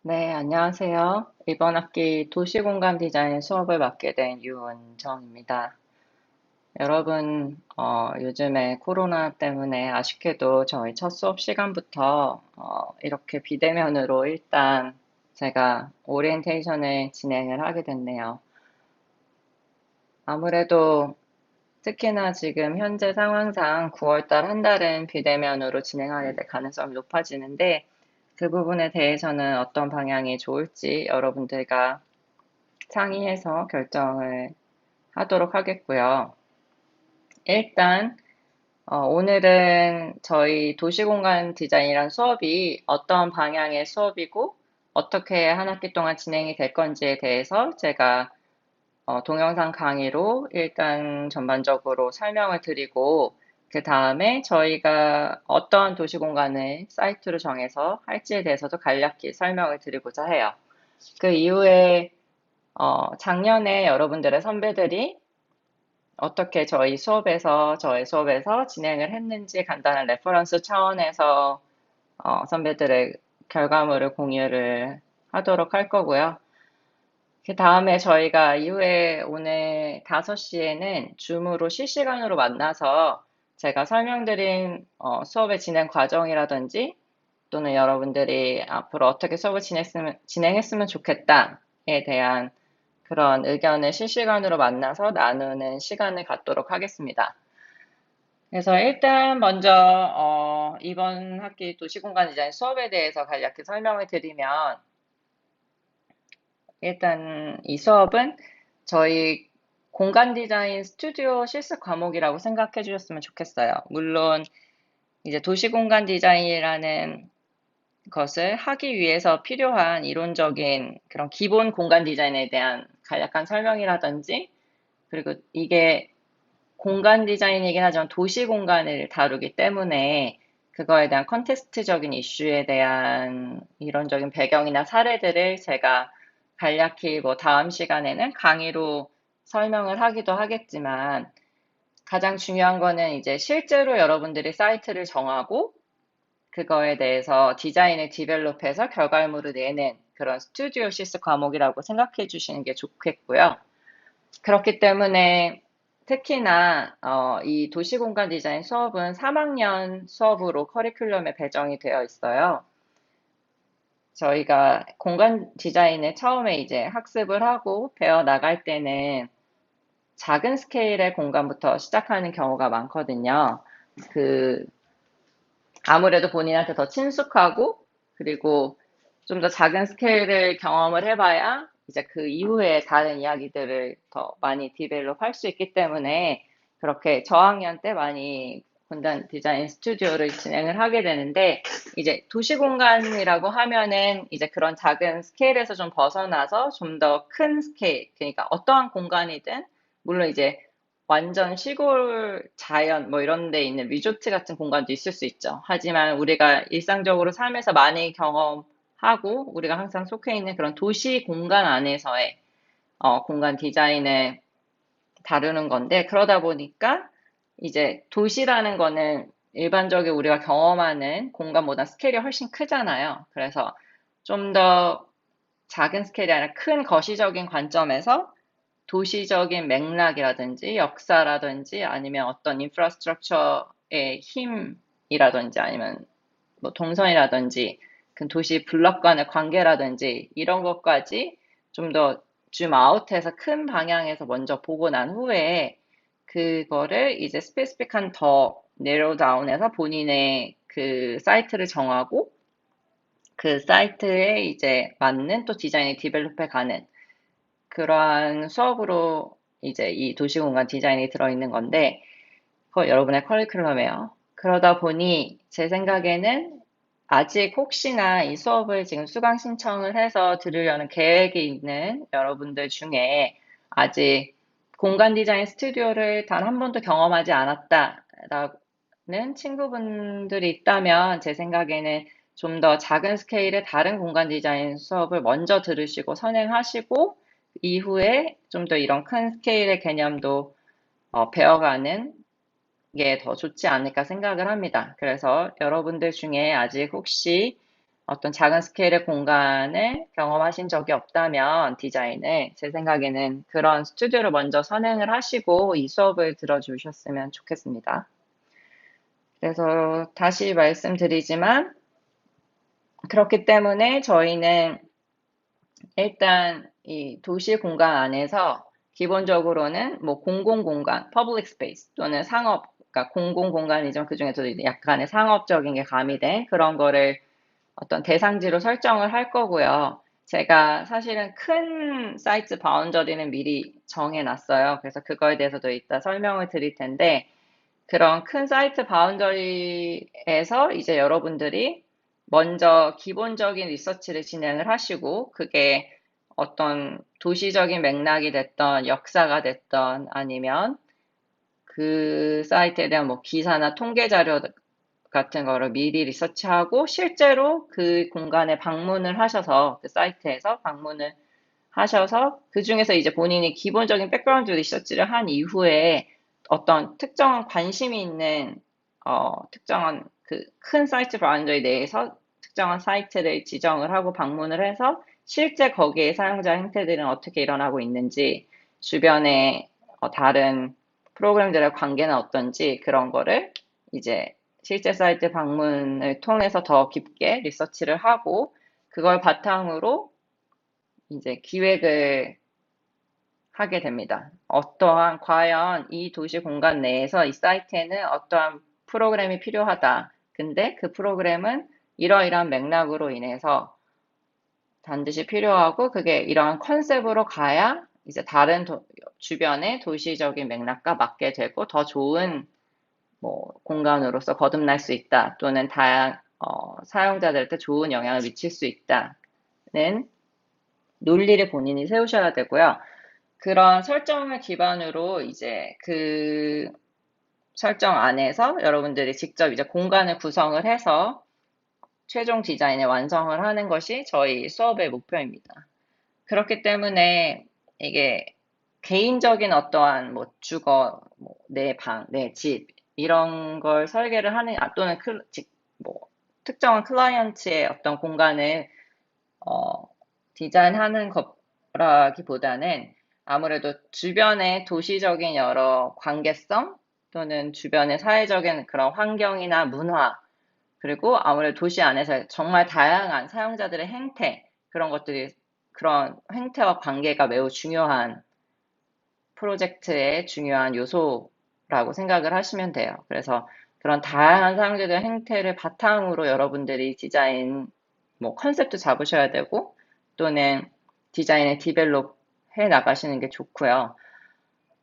네, 안녕하세요. 이번 학기 도시공간 디자인 수업을 맡게 된 유은정입니다. 여러분, 요즘에 코로나 때문에 아쉽게도 저희 첫 수업 시간부터 이렇게 비대면으로 일단 제가 오리엔테이션을 진행을 하게 됐네요. 아무래도 특히나 지금 현재 상황상 9월달 한 달은 비대면으로 진행하게 될 가능성이 높아지는데 그 부분에 대해서는 어떤 방향이 좋을지 여러분들과 상의해서 결정을 하도록 하겠고요. 일단 오늘은 저희 도시공간 디자인이란 수업이 어떤 방향의 수업이고 어떻게 한 학기 동안 진행이 될 건지에 대해서 제가 동영상 강의로 일단 전반적으로 설명을 드리고 그 다음에 저희가 어떤 도시공간을 사이트로 정해서 할지에 대해서도 간략히 설명을 드리고자 해요. 그 이후에 작년에 여러분들의 선배들이 어떻게 저희 수업에서 진행을 했는지 간단한 레퍼런스 차원에서 선배들의 결과물을 공유를 하도록 할 거고요. 그 다음에 저희가 이후에 오늘 5시에는 줌으로 실시간으로 만나서 제가 설명드린 수업의 진행 과정이라든지 또는 여러분들이 앞으로 어떻게 수업을 진행했으면 좋겠다에 대한 그런 의견을 실시간으로 만나서 나누는 시간을 갖도록 하겠습니다. 그래서 일단 먼저 이번 학기 도시공간 디자인 수업에 대해서 간략히 설명을 드리면 일단 이 수업은 저희 공간 디자인 스튜디오 실습 과목이라고 생각해 주셨으면 좋겠어요. 물론 이제 도시공간 디자인이라는 것을 하기 위해서 필요한 이론적인 그런 기본 공간 디자인에 대한 간략한 설명이라든지 그리고 이게 공간 디자인이긴 하지만 도시 공간을 다루기 때문에 그거에 대한 컨텍스트적인 이슈에 대한 이론적인 배경이나 사례들을 제가 간략히 뭐 다음 시간에는 강의로 설명을 하기도 하겠지만 가장 중요한 거는 이제 실제로 여러분들이 사이트를 정하고 그거에 대해서 디자인을 디벨롭해서 결과물을 내는 그런 스튜디오 시스 과목이라고 생각해 주시는 게 좋겠고요. 그렇기 때문에 특히나 이 도시공간 디자인 수업은 3학년 수업으로 커리큘럼에 배정이 되어 있어요. 저희가 공간 디자인을 처음에 이제 학습을 하고 배워 나갈 때는 작은 스케일의 공간부터 시작하는 경우가 많거든요. 그 아무래도 본인한테 더 친숙하고 그리고 좀 더 작은 스케일을 경험을 해봐야 이제 그 이후에 다른 이야기들을 더 많이 디벨롭 할 수 있기 때문에 그렇게 저학년 때 많이 공간 디자인 스튜디오를 진행을 하게 되는데 이제 도시공간이라고 하면은 이제 그런 작은 스케일에서 좀 벗어나서 좀 더 큰 스케일, 그러니까 어떠한 공간이든 물론 이제 완전 시골 자연 뭐 이런 데 있는 리조트 같은 공간도 있을 수 있죠. 하지만 우리가 일상적으로 삶에서 많이 경험하고 우리가 항상 속해 있는 그런 도시 공간 안에서의 공간 디자인을 다루는 건데 그러다 보니까 이제 도시라는 거는 일반적으로 우리가 경험하는 공간보다 스케일이 훨씬 크잖아요. 그래서 좀 더 작은 스케일이 아니라 큰 거시적인 관점에서 도시적인 맥락이라든지 역사라든지 아니면 어떤 인프라스트럭처의 힘이라든지 아니면 뭐 동선이라든지 그 도시 블록 간의 관계라든지 이런 것까지 좀 더 줌 아웃해서 큰 방향에서 먼저 보고 난 후에 그거를 이제 스페시픽한 더 내로 다운해서 본인의 그 사이트를 정하고 그 사이트에 이제 맞는 또 디자인을 디벨롭해 가는 그러한 수업으로 이제 이 도시공간 디자인이 들어있는 건데, 그거 여러분의 커리큘럼이에요. 그러다 보니 제 생각에는 아직 혹시나 이 수업을 지금 수강 신청을 해서 들으려는 계획이 있는 여러분들 중에 아직 공간 디자인 스튜디오를 단 한 번도 경험하지 않았다라는 친구분들이 있다면 제 생각에는 좀 더 작은 스케일의 다른 공간 디자인 수업을 먼저 들으시고 선행하시고 이후에 좀 더 이런 큰 스케일의 개념도 배워가는 게 더 좋지 않을까 생각을 합니다. 그래서 여러분들 중에 아직 혹시 어떤 작은 스케일의 공간을 경험하신 적이 없다면 디자인을 제 생각에는 그런 스튜디오를 먼저 선행을 하시고 이 수업을 들어주셨으면 좋겠습니다. 그래서 다시 말씀드리지만 그렇기 때문에 저희는 일단 이 도시 공간 안에서 기본적으로는 뭐 공공공간, public space 또는 상업, 그러니까 공공공간이죠. 그중에서도 이제 약간의 상업적인 게 가미된 그런 거를 어떤 대상지로 설정을 할 거고요. 제가 사실은 큰 사이트 바운더리는 미리 정해놨어요. 그래서 그거에 대해서도 이따 설명을 드릴 텐데 그런 큰 사이트 바운더리에서 이제 여러분들이 먼저 기본적인 리서치를 진행을 하시고 그게 어떤 도시적인 맥락이 됐던 역사가 됐던 아니면 그 사이트에 대한 뭐 기사나 통계 자료 같은 거를 미리 리서치하고 실제로 그 공간에 방문을 하셔서 그 사이트에서 방문을 하셔서 그 중에서 이제 본인이 기본적인 백그라운드 리서치를 한 이후에 어떤 특정한 관심이 있는 특정한 그 큰 사이트 브라운더에 대해서 특정한 사이트를 지정을 하고 방문을 해서 실제 거기에 사용자 행태들은 어떻게 일어나고 있는지 주변에 다른 프로그램들의 관계는 어떤지 그런 거를 이제 실제 사이트 방문을 통해서 더 깊게 리서치를 하고 그걸 바탕으로 이제 기획을 하게 됩니다. 과연 이 도시 공간 내에서 이 사이트에는 어떠한 프로그램이 필요하다. 근데 그 프로그램은 이러이러한 맥락으로 인해서 반드시 필요하고 그게 이러한 컨셉으로 가야 이제 다른 주변의 도시적인 맥락과 맞게 되고 더 좋은 뭐 공간으로서 거듭날 수 있다. 또는 사용자들한테 좋은 영향을 미칠 수 있다는 논리를 본인이 세우셔야 되고요. 그런 설정을 기반으로 이제 그 설정 안에서 여러분들이 직접 이제 공간을 구성을 해서 최종 디자인을 완성을 하는 것이 저희 수업의 목표입니다. 그렇기 때문에 이게 개인적인 어떠한 뭐 주거, 뭐 내 방, 내 집, 이런 걸 설계를 하는, 또는 뭐 특정한 클라이언트의 어떤 공간을 어, 디자인하는 거라기보다는 아무래도 주변의 도시적인 여러 관계성 또는 주변의 사회적인 그런 환경이나 문화 그리고 아무래도 도시 안에서 정말 다양한 사용자들의 행태 그런 것들이 그런 행태와 관계가 매우 중요한 프로젝트의 중요한 요소라고 생각을 하시면 돼요. 그래서 그런 다양한 사용자들의 행태를 바탕으로 여러분들이 디자인 뭐 컨셉도 잡으셔야 되고 또는 디자인을 디벨롭 해 나가시는 게 좋고요.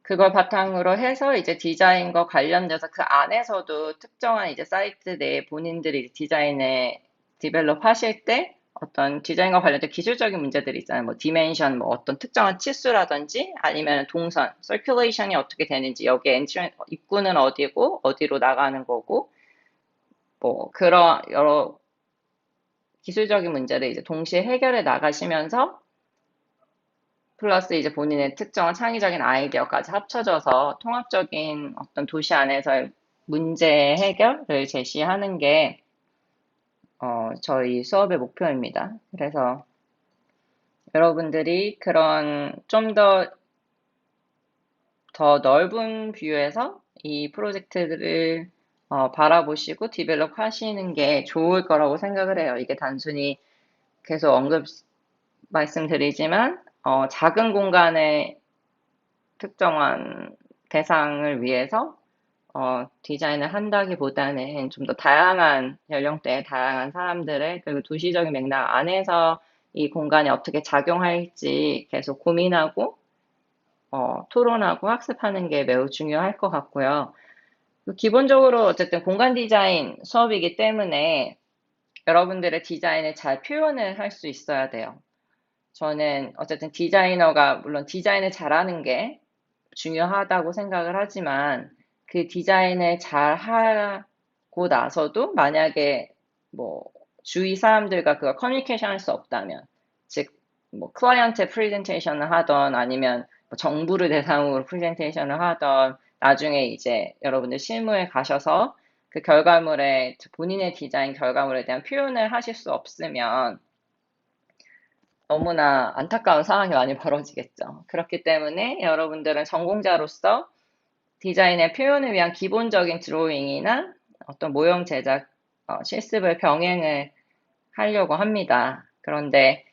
그걸 바탕으로 해서 이제 디자인과 관련돼서 그 안에서도 특정한 이제 사이트 내에 본인들이 디자인을 디벨롭 하실 때 어떤 디자인과 관련된 기술적인 문제들이 있잖아요. 뭐 디멘션, 뭐 어떤 특정한 치수라든지 아니면 동선, 서큘레이션이 어떻게 되는지 여기 입구는 어디고 어디로 나가는 거고 뭐 그런 여러 기술적인 문제를 이제 동시에 해결해 나가시면서 플러스 이제 본인의 특정한 창의적인 아이디어까지 합쳐져서 통합적인 어떤 도시 안에서의 문제 해결을 제시하는 게 저희 수업의 목표입니다. 그래서 여러분들이 그런 좀 더 넓은 뷰에서 이 프로젝트들을 바라보시고 디벨롭 하시는 게 좋을 거라고 생각을 해요. 이게 단순히 계속 말씀드리지만 작은 공간의 특정한 대상을 위해서 디자인을 한다기보다는 좀 더 다양한 연령대의 다양한 사람들의 그리고 도시적인 맥락 안에서 이 공간이 어떻게 작용할지 계속 고민하고 토론하고 학습하는 게 매우 중요할 것 같고요. 기본적으로 어쨌든 공간 디자인 수업이기 때문에 여러분들의 디자인을 잘 표현을 할 수 있어야 돼요. 저는 어쨌든 디자이너가 물론 디자인을 잘하는 게 중요하다고 생각을 하지만 그 디자인을 잘 하고 나서도 만약에 뭐 주위 사람들과 그걸 커뮤니케이션 할 수 없다면 즉 뭐 클라이언트 프레젠테이션을 하던 아니면 뭐 정부를 대상으로 프레젠테이션을 하던 나중에 이제 여러분들 실무에 가셔서 그 결과물에, 본인의 디자인 결과물에 대한 표현을 하실 수 없으면 너무나 안타까운 상황이 많이 벌어지겠죠. 그렇기 때문에 여러분들은 전공자로서 디자인의 표현을 위한 기본적인 드로잉이나 어떤 모형 제작 실습을 병행을 하려고 합니다. 그런데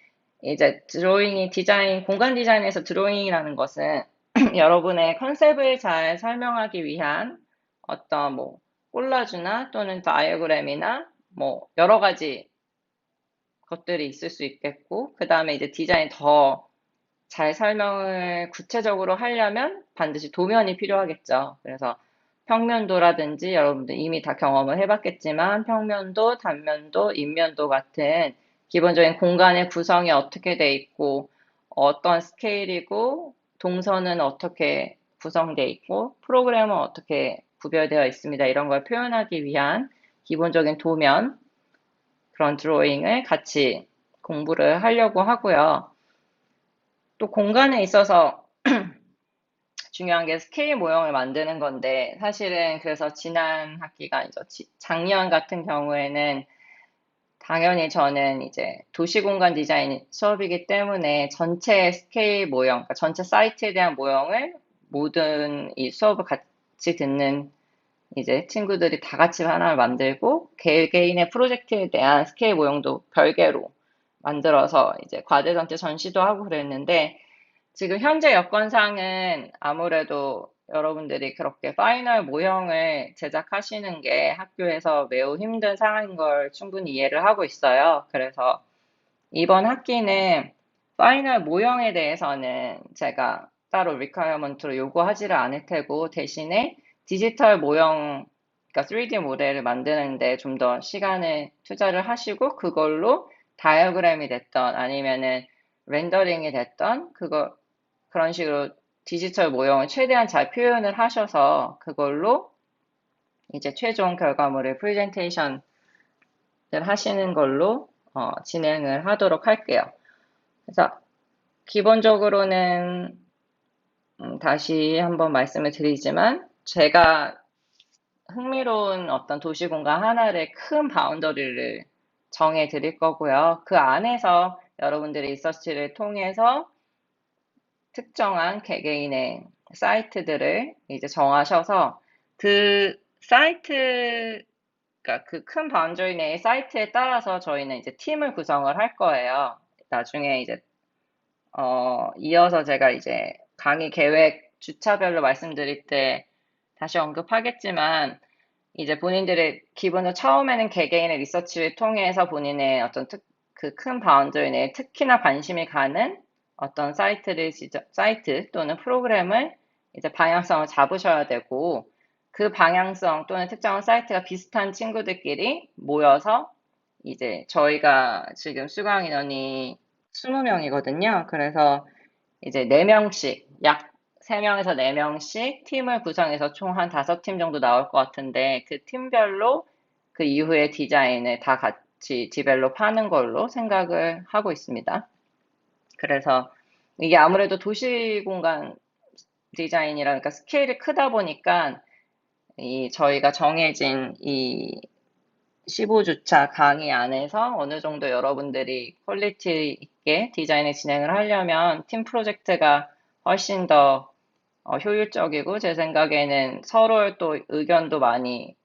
이제 드로잉이 공간 디자인에서 드로잉이라는 것은 여러분의 컨셉을 잘 설명하기 위한 어떤 뭐 콜라주나 또는 다이어그램이나 뭐 여러 가지 것들이 있을 수 있겠고, 그 다음에 이제 디자인 더 잘 설명을 구체적으로 하려면 반드시 도면이 필요하겠죠. 그래서 평면도라든지 여러분들 이미 다 경험을 해봤겠지만 평면도, 단면도, 인면도 같은 기본적인 공간의 구성이 어떻게 돼 있고 어떤 스케일이고 동선은 어떻게 구성돼 있고 프로그램은 어떻게 구별되어 있습니다. 이런 걸 표현하기 위한 기본적인 도면 그런 드로잉을 같이 공부를 하려고 하고요. 또 공간에 있어서 중요한 게 스케일 모형을 만드는 건데 사실은 그래서 지난 학기가 아니죠. 작년 같은 경우에는 당연히 저는 이제 도시공간 디자인 수업이기 때문에 전체 스케일 모형, 그러니까 전체 사이트에 대한 모형을 모든 이 수업을 같이 듣는 이제 친구들이 다 같이 하나를 만들고 개개인의 프로젝트에 대한 스케일 모형도 별개로 만들어서 이제 과제 전체 전시도 하고 그랬는데 지금 현재 여건상은 아무래도 여러분들이 그렇게 파이널 모형을 제작하시는 게 학교에서 매우 힘든 상황인 걸 충분히 이해를 하고 있어요. 그래서 이번 학기는 파이널 모형에 대해서는 제가 따로 리퀘어먼트로 요구하지를 않을 테고 대신에 디지털 모형, 그러니까 3D 모델을 만드는데 좀 더 시간을 투자를 하시고 그걸로 다이어그램이 됐던 아니면은 렌더링이 됐던 그런 식으로 디지털 모형을 최대한 잘 표현을 하셔서 그걸로 이제 최종 결과물을 프레젠테이션을 하시는 걸로 진행을 하도록 할게요. 그래서 기본적으로는 다시 한번 말씀을 드리지만 제가 흥미로운 어떤 도시공간 하나를 큰 바운더리를 정해 드릴 거고요. 그 안에서 여러분들이 리서치를 통해서 특정한 개개인의 사이트들을 이제 정하셔서 그 사이트, 그러니까 그 큰 바운더리 내의 사이트에 따라서 저희는 이제 팀을 구성을 할 거예요. 나중에 이제 이어서 제가 이제 강의 계획 주차별로 말씀드릴 때 다시 언급하겠지만 이제 본인들의 기본적으로 처음에는 개개인의 리서치를 통해서 본인의 어떤 그 큰 바운더리 내에 특히나 관심이 가는 어떤 사이트 또는 프로그램을 이제 방향성을 잡으셔야 되고 그 방향성 또는 특정한 사이트가 비슷한 친구들끼리 모여서 이제 저희가 지금 수강 인원이 20명이거든요. 그래서 이제 4명씩, 약 3명에서 4명씩 팀을 구성해서 총 한 5팀 정도 나올 것 같은데 그 팀별로 그 이후에 디자인을 다 같이 디벨롭 하는 걸로 생각을 하고 있습니다. 그래서 이게 아무래도 도시공간 디자인이라 그러니까 스케일이 크다 보니까 저희가 정해진 이 15주차 강의 안에서 어느 정도 여러분들이 퀄리티 있게 디자인을 진행을 하려면 팀 프로젝트가 훨씬 더 효율적이고 제 생각에는 서로 또 의견도 많이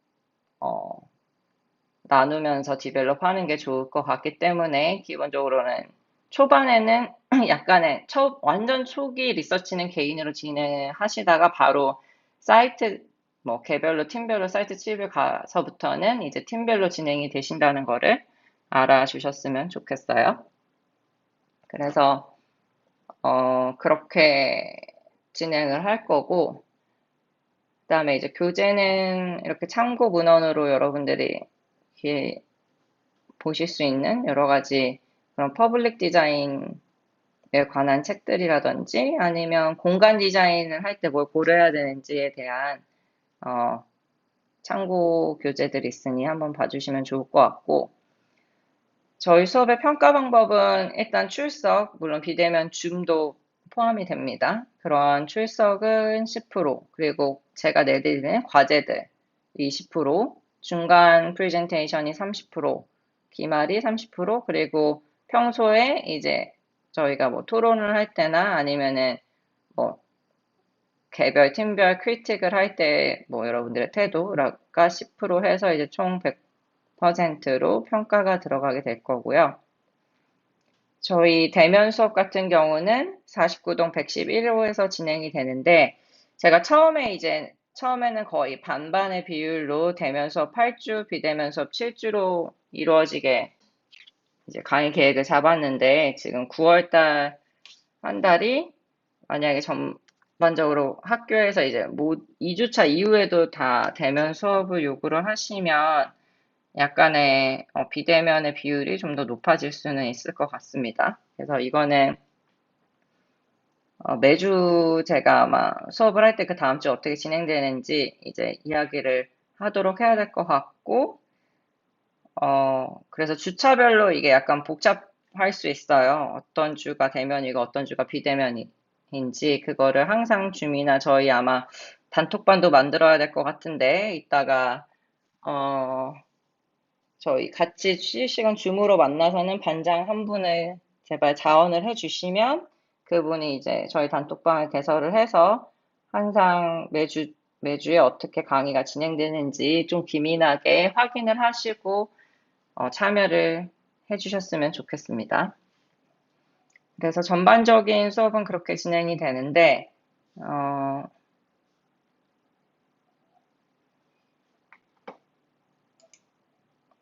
어, 나누면서 디벨롭 하는 게 좋을 것 같기 때문에 기본적으로는 초반에는 약간의 완전 초기 리서치는 개인으로 진행을 하시다가 바로 사이트 뭐 개별로 팀별로 사이트 칩을 가서부터는 이제 팀별로 진행이 되신다는 거를 알아주셨으면 좋겠어요. 그래서 그렇게 진행을 할 거고 그다음에 이제 교재는 이렇게 참고 문헌으로 여러분들이 이렇게 보실 수 있는 여러 가지 그런 퍼블릭 디자인에 관한 책들이라든지 아니면 공간 디자인을 할 때 뭘 고려해야 되는지에 대한 참고 교재들이 있으니 한번 봐주시면 좋을 것 같고 저희 수업의 평가 방법은 일단 출석, 물론 비대면 줌도 포함이 됩니다. 그런 출석은 10%, 그리고 제가 내드리는 과제들이 10%, 중간 프레젠테이션이 30%, 기말이 30%, 그리고 평소에 이제 저희가 뭐 토론을 할 때나 아니면은 뭐 개별 팀별 크리틱을 할 때 뭐 여러분들의 태도가 10% 해서 이제 총 100%로 평가가 들어가게 될 거고요. 저희 대면 수업 같은 경우는 49동 111호에서 진행이 되는데, 제가 처음에는 거의 반반의 비율로 대면 수업 8주, 비대면 수업 7주로 이루어지게 이제 강의 계획을 잡았는데, 지금 9월달 한 달이 만약에 전반적으로 학교에서 이제 2주차 이후에도 다 대면 수업을 요구를 하시면 약간의 비대면의 비율이 좀 더 높아질 수는 있을 것 같습니다. 그래서 이거는 매주 제가 아마 수업을 할 때 그 다음 주 어떻게 진행되는지 이제 이야기를 하도록 해야 될 것 같고, 그래서 주차별로 이게 약간 복잡할 수 있어요. 어떤 주가 대면이고 어떤 주가 비대면인지 그거를 항상 줌이나 저희 아마 단톡방도 만들어야 될 것 같은데 이따가 어, 저희 같이 실시간 줌으로 만나서는 반장 한 분을 제발 자원을 해주시면 그분이 이제 저희 단톡방을 개설을 해서 항상 매주에 어떻게 강의가 진행되는지 좀 기민하게 확인을 하시고 참여를 해주셨으면 좋겠습니다. 그래서 전반적인 수업은 그렇게 진행이 되는데,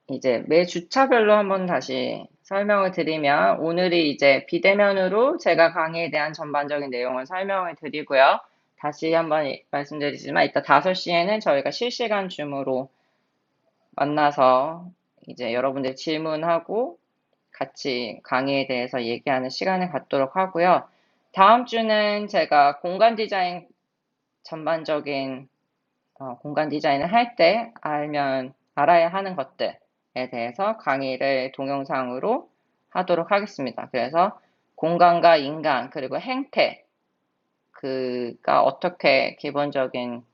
이제 매 주차별로 한번 다시 설명을 드리면, 오늘이 이제 비대면으로 제가 강의에 대한 전반적인 내용을 설명을 드리고요. 다시 한번 말씀드리지만, 이따 5시에는 저희가 실시간 줌으로 만나서 이제 여러분들 질문하고 같이 강의에 대해서 얘기하는 시간을 갖도록 하고요. 다음 주는 제가 공간 디자인 전반적인 공간 디자인을 할 때 알아야 하는 것들에 대해서 강의를 동영상으로 하도록 하겠습니다. 그래서 공간과 인간 그리고 행태 그가 어떻게 기본적인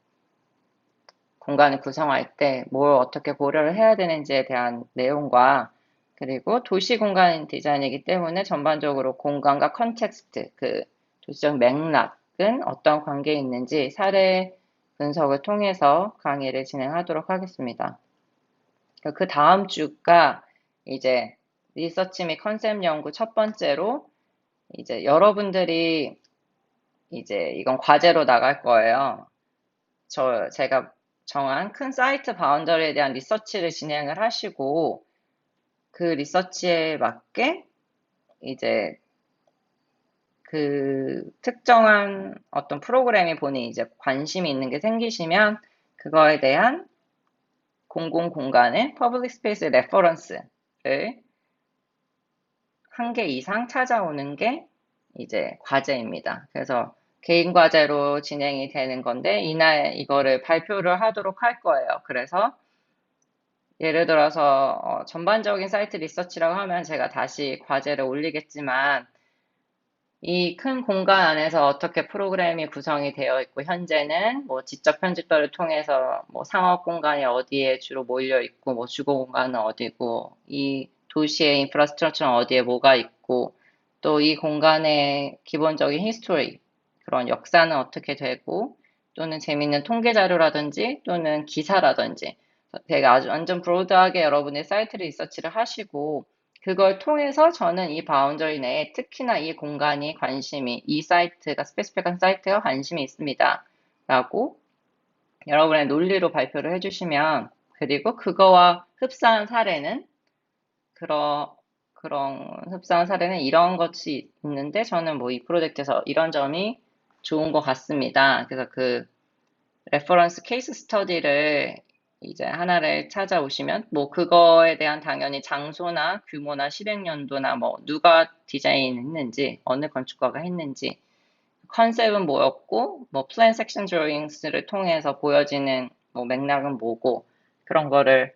공간을 구성할 때 뭘 어떻게 고려를 해야 되는지에 대한 내용과 그리고 도시 공간 디자인이기 때문에 전반적으로 공간과 컨텍스트, 그 도시적 맥락은 어떤 관계에 있는지 사례 분석을 통해서 강의를 진행하도록 하겠습니다. 그 다음 주가 이제 리서치 및 컨셉 연구 첫 번째로 이제 여러분들이 이제 이건 과제로 나갈 거예요. 제가 정한 큰 사이트 바운더리에 대한 리서치를 진행을 하시고 그 리서치에 맞게 이제 그 특정한 어떤 프로그램이 본인이 이제 관심이 있는 게 생기시면 그거에 대한 공공 공간의 퍼블릭 스페이스 레퍼런스를 한 개 이상 찾아오는 게 이제 과제입니다. 그래서 개인 과제로 진행이 되는 건데 이날 이거를 발표를 하도록 할 거예요. 그래서 예를 들어서 전반적인 사이트 리서치라고 하면 제가 다시 과제를 올리겠지만 이 큰 공간 안에서 어떻게 프로그램이 구성이 되어 있고 현재는 뭐 지적 편집도를 통해서 뭐 상업 공간이 어디에 주로 몰려 있고 뭐 주거 공간은 어디고 이 도시의 인프라스트럭처는 어디에 뭐가 있고 또 이 공간의 기본적인 히스토리 그런 역사는 어떻게 되고 또는 재밌는 통계 자료라든지 또는 기사라든지 제가 아주 완전 브로드하게 여러분의 사이트 리서치를 하시고 그걸 통해서 저는 이 바운더리 내에 특히나 이 공간이 이 사이트가, 스페시픽한 사이트가 관심이 있습니다. 라고 여러분의 논리로 발표를 해주시면, 그리고 그거와 흡사한 사례는, 그런 흡사한 사례는 이런 것이 있는데, 저는 뭐 이 프로젝트에서 이런 점이 좋은 것 같습니다. 그래서 그 레퍼런스 케이스 스터디를 이제 하나를 찾아오시면 뭐 그거에 대한 당연히 장소나 규모나 실행 연도나 뭐 누가 디자인했는지 어느 건축가가 했는지 컨셉은 뭐였고 뭐 플랜 섹션 드로잉스를 통해서 보여지는 뭐 맥락은 뭐고 그런 거를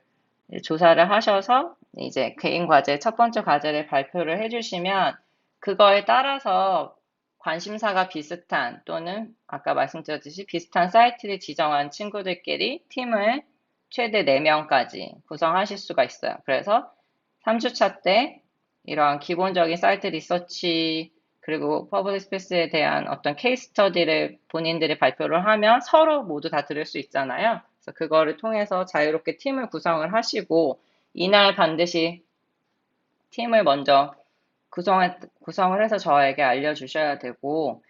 조사를 하셔서 이제 개인 과제 첫 번째 과제를 발표를 해주시면 그거에 따라서 관심사가 비슷한 또는 아까 말씀드렸듯이 비슷한 사이트를 지정한 친구들끼리 팀을 최대 4명까지 구성하실 수가 있어요. 그래서 3주차 때 이러한 기본적인 사이트 리서치 그리고 퍼블릭 스페이스에 대한 어떤 케이스 스터디를 본인들이 발표를 하면 서로 모두 다 들을 수 있잖아요. 그래서 그거를 통해서 자유롭게 팀을 구성을 하시고 이날 반드시 팀을 먼저 구성을 해서 저에게 알려주셔야 되고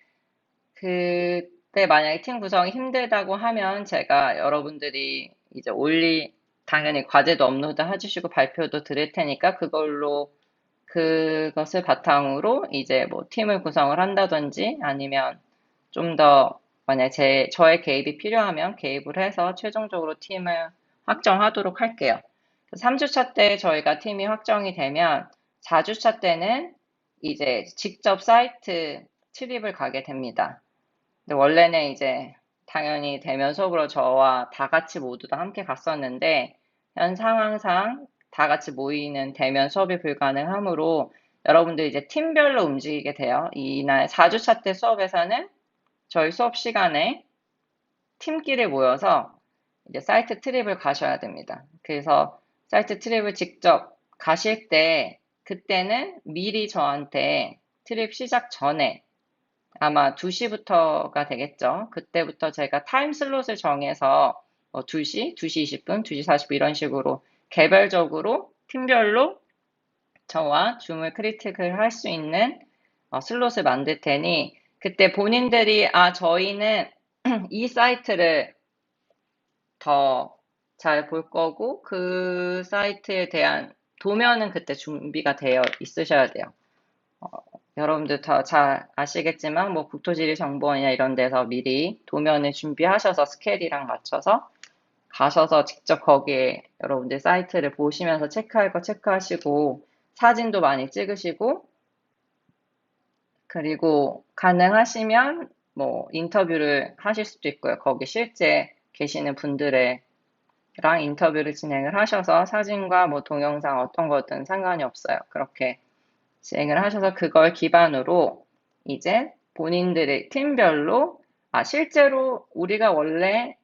그때 만약에 팀 구성이 힘들다고 하면 제가 여러분들이 이제 당연히 과제도 업로드 해주시고 발표도 드릴 테니까 그것을 바탕으로 이제 뭐 팀을 구성을 한다든지 아니면 좀 더 만약에 저의 개입이 필요하면 개입을 해서 최종적으로 팀을 확정하도록 할게요. 3주차 때 저희가 팀이 확정이 되면 4주차 때는 이제 직접 사이트 출입을 가게 됩니다. 근데 원래는 이제 당연히 대면 수업으로 저와 다 같이 모두 다 함께 갔었는데 현 상황상 다 같이 모이는 대면 수업이 불가능하므로 여러분들 이제 팀별로 움직이게 돼요. 이날 4주차 때 수업에서는 저희 수업 시간에 팀끼리 모여서 이제 사이트 트립을 가셔야 됩니다. 그래서 사이트 트립을 직접 가실 때 그때는 미리 저한테 트립 시작 전에 아마 2시부터가 되겠죠. 그때부터 제가 타임 슬롯을 정해서 2시, 2시 20분, 2시 40분 이런 식으로 개별적으로 팀별로 저와 줌을 크리틱을 할 수 있는 슬롯을 만들 테니 그때 본인들이 저희는 이 사이트를 더 잘 볼 거고 그 사이트에 대한 도면은 그때 준비가 되어 있으셔야 돼요. 여러분들 다 잘 아시겠지만 뭐 국토지리정보원이나 이런 데서 미리 도면을 준비하셔서 스케일이랑 맞춰서 가셔서 직접 거기에 여러분들 사이트를 보시면서 체크할 거 체크하시고 사진도 많이 찍으시고 그리고 가능하시면 뭐 인터뷰를 하실 수도 있고요. 거기 실제 계시는 분들이랑 인터뷰를 진행을 하셔서 사진과 뭐 동영상 어떤 거든 상관이 없어요. 그렇게 진행을 하셔서 그걸 기반으로 이제 본인들의 팀별로 실제로 우리가 원래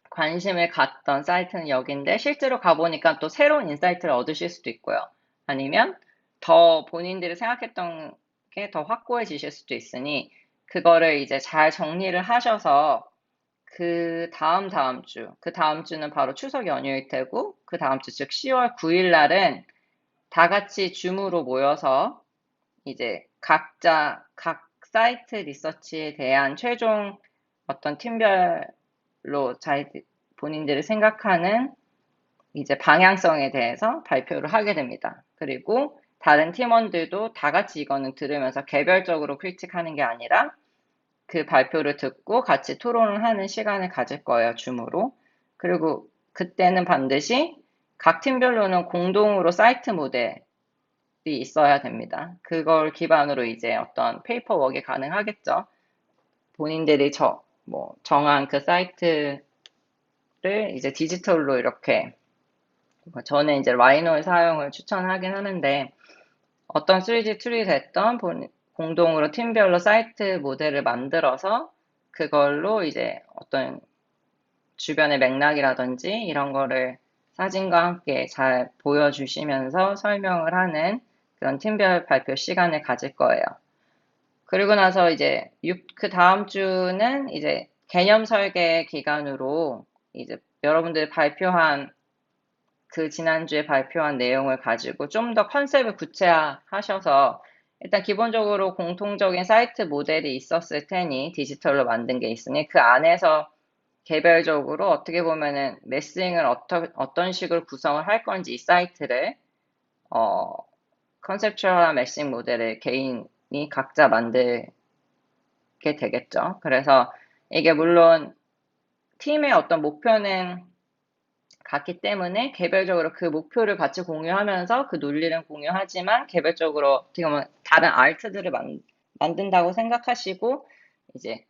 관심을 갖던 사이트는 여긴데 실제로 가보니까 또 새로운 인사이트를 얻으실 수도 있고요. 아니면 더 본인들이 생각했던 게 더 확고해지실 수도 있으니 그거를 이제 잘 정리를 하셔서 그 다음 주는 바로 추석 연휴일 테고 그 다음 주 즉 10월 9일 날은 다 같이 줌으로 모여서 이제 각자 각 사이트 리서치에 대한 최종 어떤 팀별로 본인들이 생각하는 이제 방향성에 대해서 발표를 하게 됩니다. 그리고 다른 팀원들도 다 같이 이거는 들으면서 개별적으로 크리틱하는 게 아니라 그 발표를 듣고 같이 토론을 하는 시간을 가질 거예요, 줌으로. 그리고 그때는 반드시 각 팀별로는 공동으로 사이트 모델이 있어야 됩니다. 그걸 기반으로 이제 어떤 페이퍼워크가 가능하겠죠. 본인들이 정한 그 사이트를 이제 디지털로 이렇게 저는 이제 라이노의 사용을 추천하긴 하는데 어떤 3D 툴이 됐던 공동으로 팀별로 사이트 모델을 만들어서 그걸로 이제 어떤 주변의 맥락이라든지 이런 거를 사진과 함께 잘 보여주시면서 설명을 하는 그런 팀별 발표 시간을 가질 거예요. 그리고 나서 이제 그 다음 주는 이제 개념 설계 기간으로 이제 여러분들이 지난주에 발표한 내용을 가지고 좀 더 컨셉을 구체화하셔서 일단 기본적으로 공통적인 사이트 모델이 있었을 테니 디지털로 만든 게 있으니 그 안에서 개별적으로 어떻게 보면은 메싱을 어떤 식으로 구성을 할 건지 이 사이트를 컨셉추얼한 메싱 모델을 개인이 각자 만들게 되겠죠. 그래서 이게 물론 팀의 어떤 목표는 같기 때문에 개별적으로 그 목표를 같이 공유하면서 그 논리를 공유하지만 개별적으로 어떻게 보면 다른 아트들을 만든다고 생각하시고 이제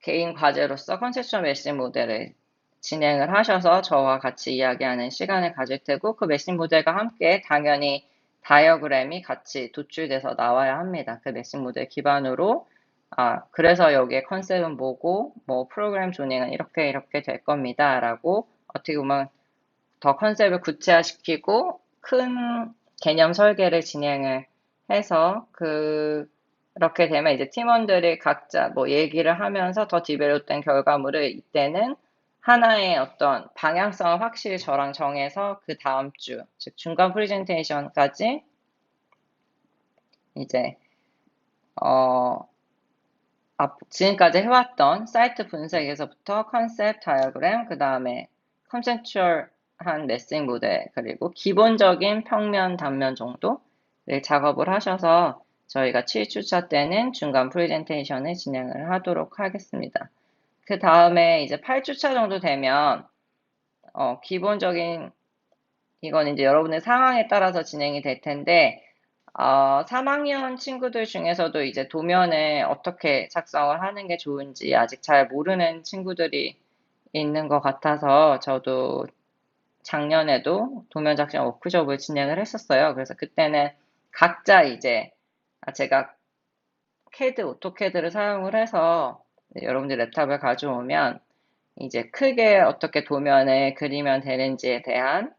개인 과제로서 컨셉션 메싱 모델을 진행을 하셔서 저와 같이 이야기하는 시간을 가질 테고 그 메싱 모델과 함께 당연히 다이어그램이 같이 도출돼서 나와야 합니다. 그 메싱 모델 기반으로 그래서 여기에 컨셉은 뭐고 뭐 프로그램 조닝은 이렇게 될 겁니다. 라고 어떻게 보면 더 컨셉을 구체화시키고 큰 개념 설계를 진행을 해서 그렇게 되면 이제 팀원들이 각자 뭐 얘기를 하면서 더 디벨롭된 결과물을 이때는 하나의 어떤 방향성을 확실히 저랑 정해서 그 다음 주, 즉 중간 프레젠테이션까지 이제 어, 지금까지 해왔던 사이트 분석에서부터 컨셉, 다이어그램, 그 다음에 컨셉추얼한 메싱 모델, 그리고 기본적인 평면, 단면 정도를 작업을 하셔서 저희가 7주차 때는 중간 프레젠테이션을 진행을 하도록 하겠습니다. 그 다음에 이제 8주차 정도 되면 기본적인 이건 이제 여러분의 상황에 따라서 진행이 될 텐데 3학년 친구들 중에서도 이제 도면을 어떻게 작성을 하는 게 좋은지 아직 잘 모르는 친구들이 있는 것 같아서 저도 작년에도 도면 작성 워크숍을 진행을 했었어요. 그래서 그때는 각자 이제 제가 오토캐드를 사용을 해서 여러분들 랩탑을 가져오면 이제 크게 어떻게 도면을 그리면 되는지에 대한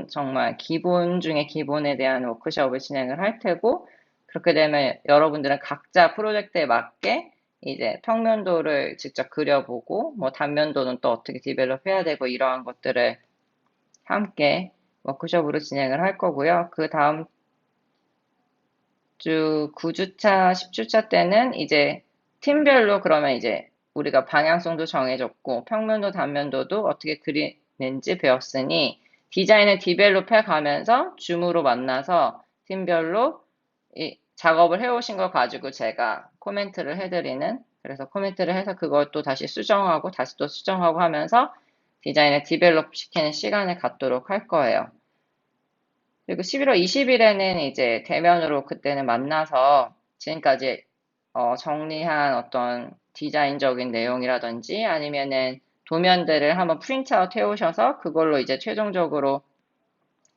정말 기본 중에 기본에 대한 워크숍을 진행을 할 테고, 그렇게 되면 여러분들은 각자 프로젝트에 맞게 이제 평면도를 직접 그려보고, 뭐 단면도는 또 어떻게 디벨롭 해야 되고, 이러한 것들을 함께 워크숍으로 진행을 할 거고요. 그 다음 주 9주차, 10주차 때는 이제 팀별로 그러면 이제 우리가 방향성도 정해졌고 평면도 단면도도 어떻게 그리는지 배웠으니 디자인을 디벨롭해 가면서 줌으로 만나서 팀별로 이 작업을 해오신 걸 가지고 제가 코멘트를 해드리는 그래서 코멘트를 해서 그걸 또 다시 수정하고 다시 또 수정하고 하면서 디자인을 디벨롭 시키는 시간을 갖도록 할 거예요. 그리고 11월 20일에는 이제 대면으로 그때는 만나서 지금까지 정리한 어떤 디자인적인 내용이라든지 아니면은 도면들을 한번 프린트아웃 해오셔서 그걸로 이제 최종적으로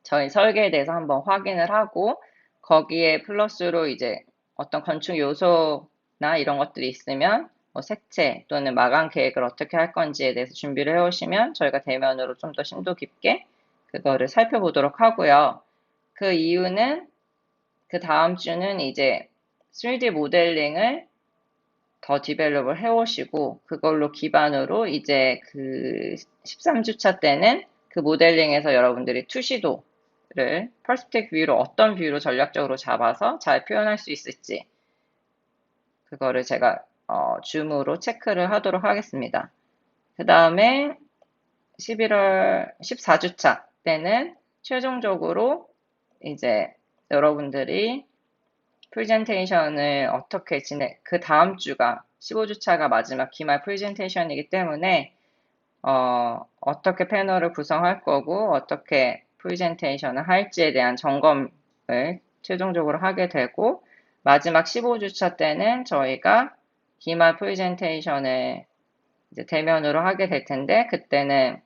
저희 설계에 대해서 한번 확인을 하고 거기에 플러스로 이제 어떤 건축 요소나 이런 것들이 있으면 뭐 색채 또는 마감 계획을 어떻게 할 건지에 대해서 준비를 해오시면 저희가 대면으로 좀 더 심도 깊게 그거를 살펴보도록 하고요. 그 이유는 그 다음 주는 이제 3D 모델링을 더 디벨롭을 해오시고 그걸로 기반으로 이제 그 13주차 때는 그 모델링에서 여러분들이 투시도를 퍼스펙 뷰로 어떤 뷰로 전략적으로 잡아서 잘 표현할 수 있을지 그거를 제가 줌으로 체크를 하도록 하겠습니다. 그 다음에 11월 14주차 때는 최종적으로 이제 여러분들이 프레젠테이션을 어떻게 그 다음 주가 15주차가 마지막 기말 프레젠테이션이기 때문에 어떻게 패널을 구성할 거고 어떻게 프레젠테이션을 할지에 대한 점검을 최종적으로 하게 되고 마지막 15주차 때는 저희가 기말 프레젠테이션을 이제 대면으로 하게 될 텐데 그때는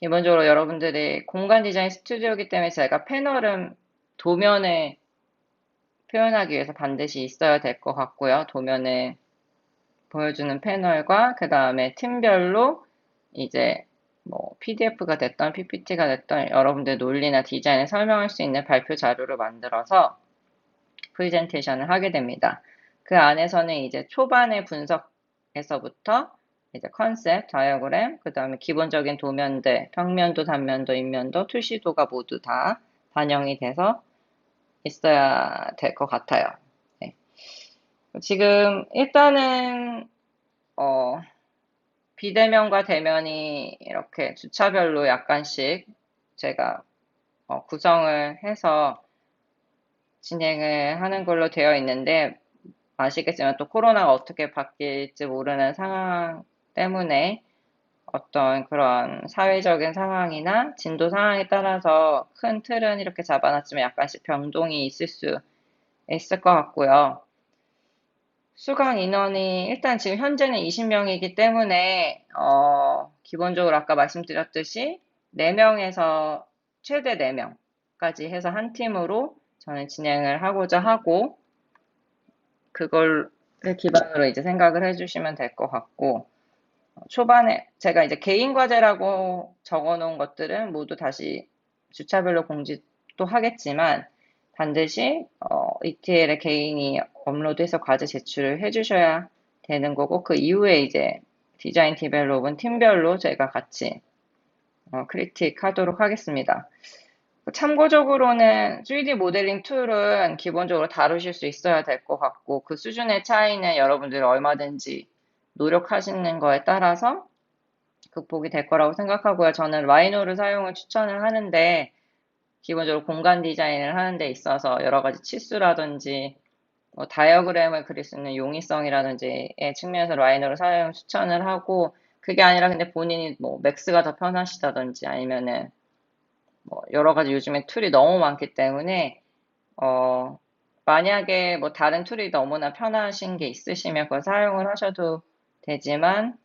기본적으로 여러분들이 공간 디자인 스튜디오이기 때문에 제가 패널은 도면에 표현하기 위해서 반드시 있어야 될 것 같고요. 도면을 보여주는 패널과 그 다음에 팀별로 이제 뭐 PDF가 됐던 PPT가 됐던 여러분들 논리나 디자인을 설명할 수 있는 발표 자료를 만들어서 프레젠테이션을 하게 됩니다. 그 안에서는 이제 초반의 분석에서부터 이제 컨셉, 다이어그램, 그 다음에 기본적인 도면들, 평면도, 단면도, 인면도, 투시도가 모두 다 반영이 돼서 있어야 될 것 같아요. 네. 지금 일단은 비대면과 대면이 이렇게 주차별로 약간씩 제가 구성을 해서 진행을 하는 걸로 되어 있는데 아시겠지만 또 코로나가 어떻게 바뀔지 모르는 상황 때문에 어떤 그런 사회적인 상황이나 진도 상황에 따라서 큰 틀은 이렇게 잡아놨지만 약간씩 변동이 있을 수 있을 것 같고요. 수강 인원이 일단 지금 현재는 20명이기 때문에 기본적으로 아까 말씀드렸듯이 4명에서 최대 4명까지 해서 한 팀으로 저는 진행을 하고자 하고 그걸 기반으로 이제 생각을 해주시면 될 것 같고 초반에 제가 이제 개인 과제라고 적어 놓은 것들은 모두 다시 주차별로 공지도 하겠지만 반드시 ETL에 개인이 업로드해서 과제 제출을 해주셔야 되는 거고 그 이후에 이제 디자인 디벨롭은 팀별로 저희가 같이 크리틱 하도록 하겠습니다. 참고적으로는 3D 모델링 툴은 기본적으로 다루실 수 있어야 될 것 같고 그 수준의 차이는 여러분들이 얼마든지 노력하시는 거에 따라서 극복이 될 거라고 생각하고요. 저는 라이노를 사용을 추천을 하는데 기본적으로 공간 디자인을 하는 데 있어서 여러 가지 치수라든지 뭐 다이어그램을 그릴 수 있는 용이성이라든지의 측면에서 라이노를 사용을 추천을 하고 그게 아니라 근데 본인이 뭐 맥스가 더 편하시다든지 아니면은 뭐 여러 가지 요즘에 툴이 너무 많기 때문에 어 만약에 뭐 다른 툴이 너무나 편하신 게 있으시면 그걸 사용을 하셔도 되지만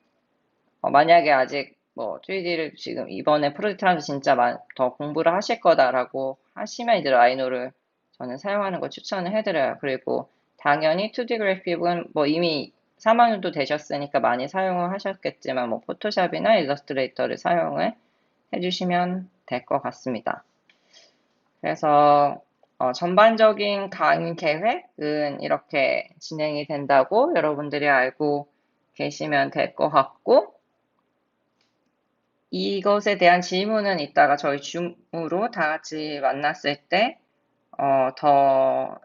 만약에 아직 뭐 3D를 지금 이번에 프로젝트 하면서 진짜 더 공부를 하실 거다라고 하시면 이제 라이노를 저는 사용하는 거 추천을 해드려요. 그리고 당연히 2D 그래픽은 뭐 이미 3학 년도 되셨으니까 많이 사용을 하셨겠지만 뭐 포토샵이나 일러스트레이터를 사용을 해주시면 될 것 같습니다. 그래서 전반적인 강의 계획은 이렇게 진행이 된다고 여러분들이 알고 계시면 될 것 같고 이것에 대한 질문은 이따가 저희 줌으로 다 같이 만났을 때, 더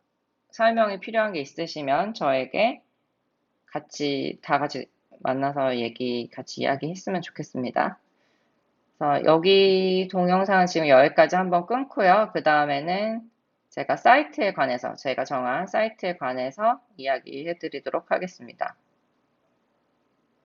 설명이 필요한 게 있으시면 저에게 다 같이 만나서 같이 이야기했으면 좋겠습니다. 그래서 여기 동영상은 지금 여기까지 한번 끊고요. 그 다음에는 제가 정한 사이트에 관해서 이야기해 드리도록 하겠습니다.